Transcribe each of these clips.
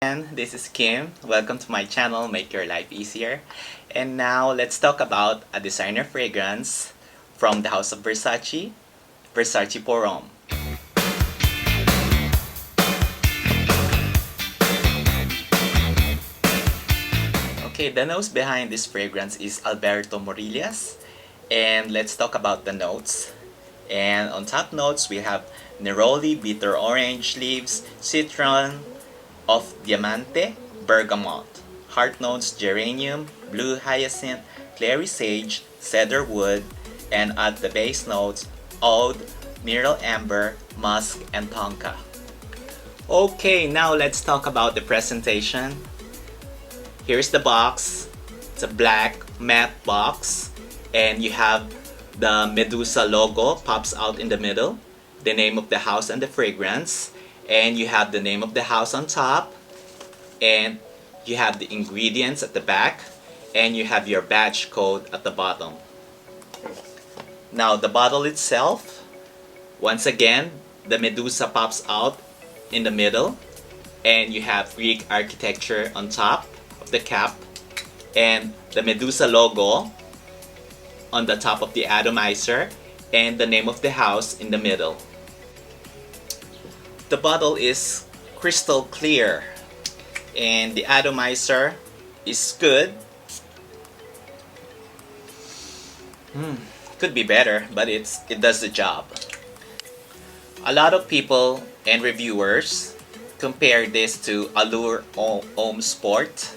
This is Kim. Welcome to my channel, Make Your Life Easier. And now let's talk about a designer fragrance from the house of Versace, Versace pour Homme. Okay, the nose behind this fragrance is Alberto Morillas. And let's talk about the notes. And on top notes, we have neroli, bitter orange leaves, citron, of diamante, bergamot. Heart notes geranium, blue hyacinth, clary sage, cedar wood, and at the base notes oud, mineral amber, musk, and tonka. Okay, now let's talk about the presentation. Here's the box. It's a black matte box, and you have the Medusa logo pops out in the middle, the name of the house and the fragrance, and you have the name of the house on top, and you have the ingredients at the back, and you have your batch code at the bottom. Now the bottle itself, once again, the Medusa pops out in the middle, and you have Greek architecture on top of the cap, and the Medusa logo on the top of the atomizer, and the name of the house in the middle. The bottle is crystal clear, and the atomizer is good. Could be better, but it does the job. A lot of people and reviewers compare this to Allure Homme Sport,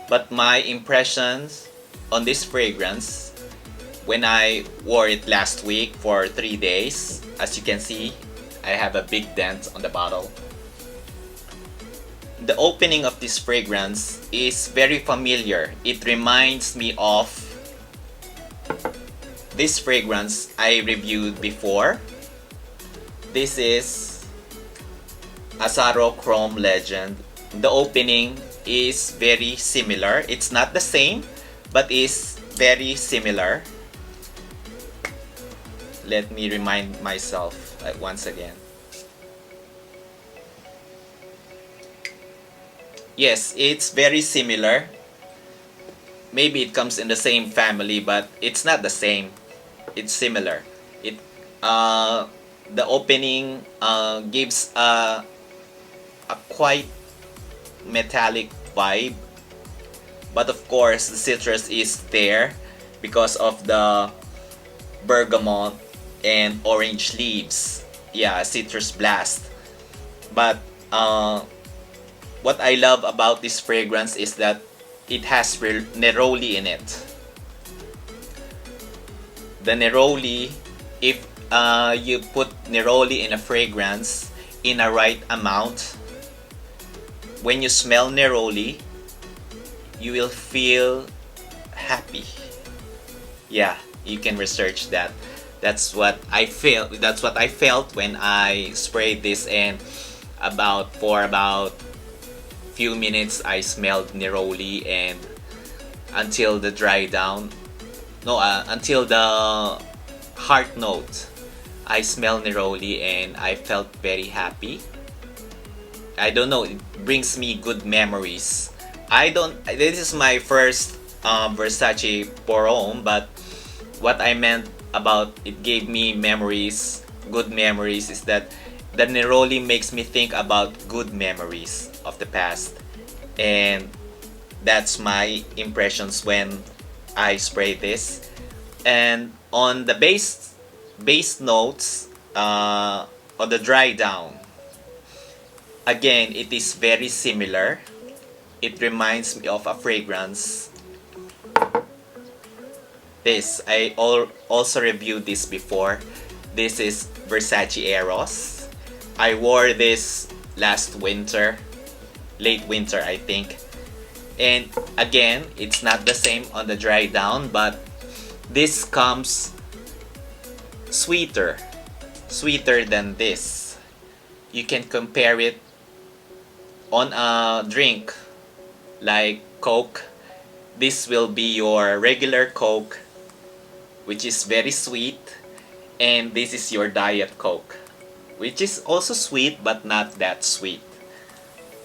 but my impressions on this fragrance when I wore it last week for 3 days, as you can see, I have a big dent on the bottle. The opening of this fragrance is very familiar. It reminds me of this fragrance I reviewed before. This is Azzaro Chrome Legend. The opening is very similar. It's not the same, but is very similar. Let me remind myself once again. Yes, it's very similar. Maybe it comes in the same family, but it's not the same. It's similar. The opening gives a quite metallic vibe, but of course the citrus is there because of the bergamot and orange leaves. Yeah, citrus blast. But what I love about this fragrance is that it has neroli in it. The neroli, if you put neroli in a fragrance in a right amount, when you smell neroli, you will feel happy. Yeah, you can research that. That's what I felt. That's what I felt when I sprayed this, and for about few minutes I smelled neroli, and until the dry down. No, until the heart note, I smelled neroli and I felt very happy. I don't know. It brings me good memories. This is my first Versace pour Homme, but what I meant about it gave me memories, good memories, is that the neroli makes me think about good memories of the past, and that's my impressions when I spray this. And on the base notes, on the dry down, again, it is very similar. It reminds me of a fragrance. This, I also reviewed this before. This is Versace Eros. I wore this last winter, late winter I think. And again, it's not the same on the dry down, but this comes sweeter than this. You can compare it on a drink like Coke. This will be your regular Coke, which is very sweet, and this is your Diet Coke, which is also sweet but not that sweet.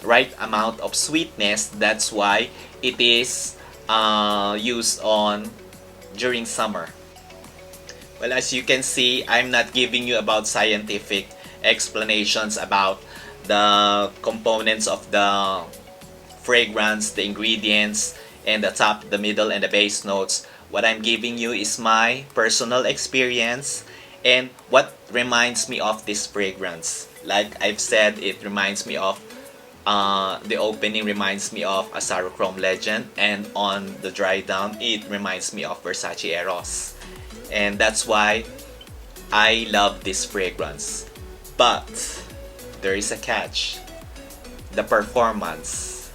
right amount of sweetness. That's why it is used on during summer. Well, as you can see, I'm not giving you about scientific explanations about the components of the fragrance, the ingredients, and the top, the middle, and the base notes. What I'm giving you is my personal experience and what reminds me of this fragrance. Like I've said, it reminds me of the opening reminds me of a Chrome Legend, and on the dry down, it reminds me of Versace Eros. And that's why I love this fragrance. But there is a catch. The performance.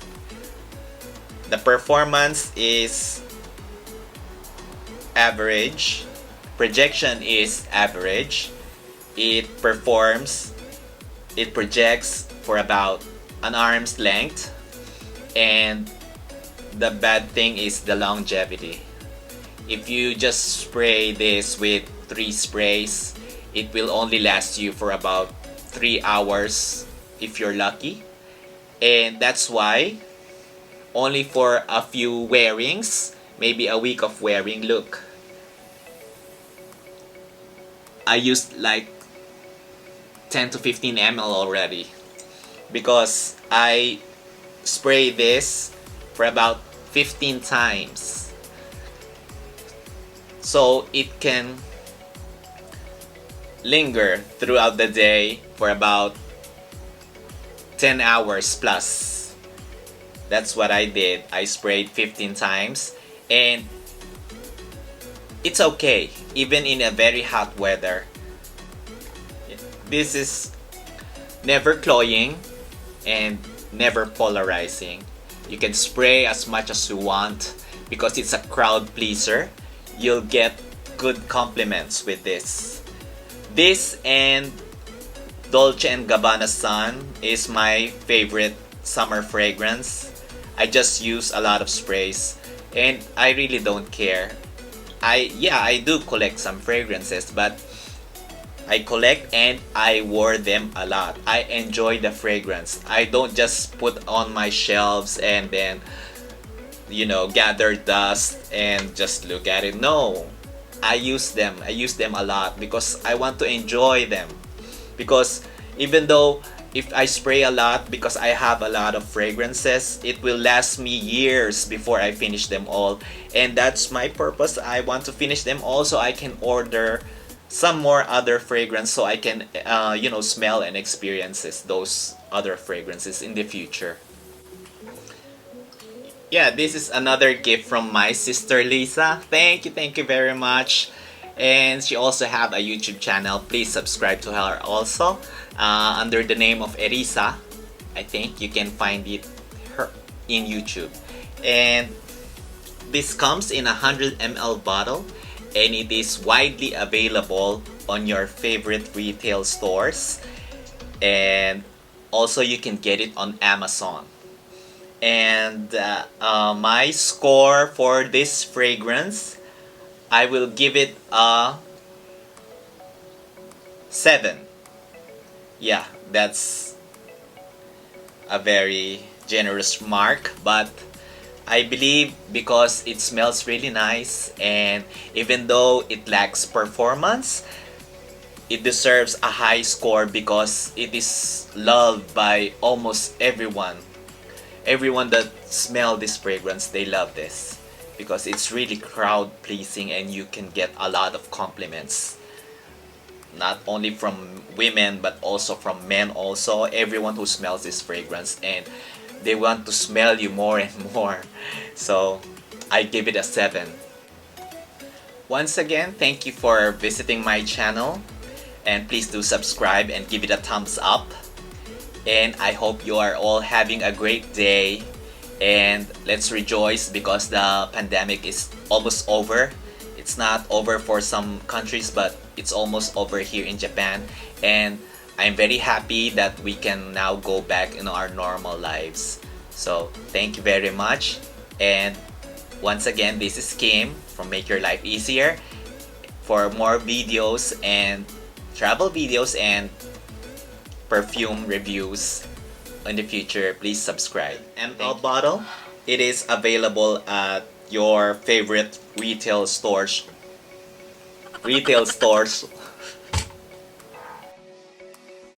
The performance is average. Projection is average. It performs, it projects for about an arm's length, and the bad thing is the longevity. If you just spray this with 3 sprays, it will only last you for about 3 hours if you're lucky. And that's why only for a few wearings, maybe a week of wearing, look, I used like 10 to 15 ml already, because I spray this for about 15 times. So it can linger throughout the day for about 10 hours plus. That's what I did. I sprayed 15 times, and it's okay even in a very hot weather. This is never cloying and never polarizing. You can spray as much as you want because it's a crowd pleaser. You'll get good compliments with this. This and Dolce & Gabbana Sun is my favorite summer fragrance. I just use a lot of sprays and I really don't care. I do collect some fragrances, but I collect and I wear them a lot. I enjoy the fragrance. I don't just put on my shelves and then, gather dust and just look at it. No, I use them. I use them a lot because I want to enjoy them. Because even though if I spray a lot, because I have a lot of fragrances, it will last me years before I finish them all. And that's my purpose. I want to finish them all so I can order some more other fragrance so I can smell and experiences those other fragrances in the future. Yeah, this is another gift from my sister Lisa. Thank you very much. And she also have a YouTube channel. Please subscribe to her also under the name of Erisa. I think you can find it her in YouTube. And this comes in a 100 ml bottle, and it is widely available on your favorite retail stores, and also you can get it on Amazon. And my score for this fragrance, I will give it a 7. Yeah, that's a very generous mark, but I believe because it smells really nice, and even though it lacks performance, it deserves a high score because it is loved by almost everyone. Everyone that smell this fragrance, they love this because it's really crowd pleasing and you can get a lot of compliments. Not only from women but also from men also. Everyone who smells this fragrance, and they want to smell you more and more. So I give it a 7. Once again, thank you for visiting my channel, and please do subscribe and give it a thumbs up. And I hope you are all having a great day, and let's rejoice because the pandemic is almost over. It's not over for some countries, but it's almost over here in Japan, and I'm very happy that we can now go back in our normal lives. So thank you very much. And once again, this is Kim from Make Your Life Easier. For more videos and travel videos and perfume reviews, in the future, please subscribe. ML bottle, it is available at your favorite retail stores. Retail stores.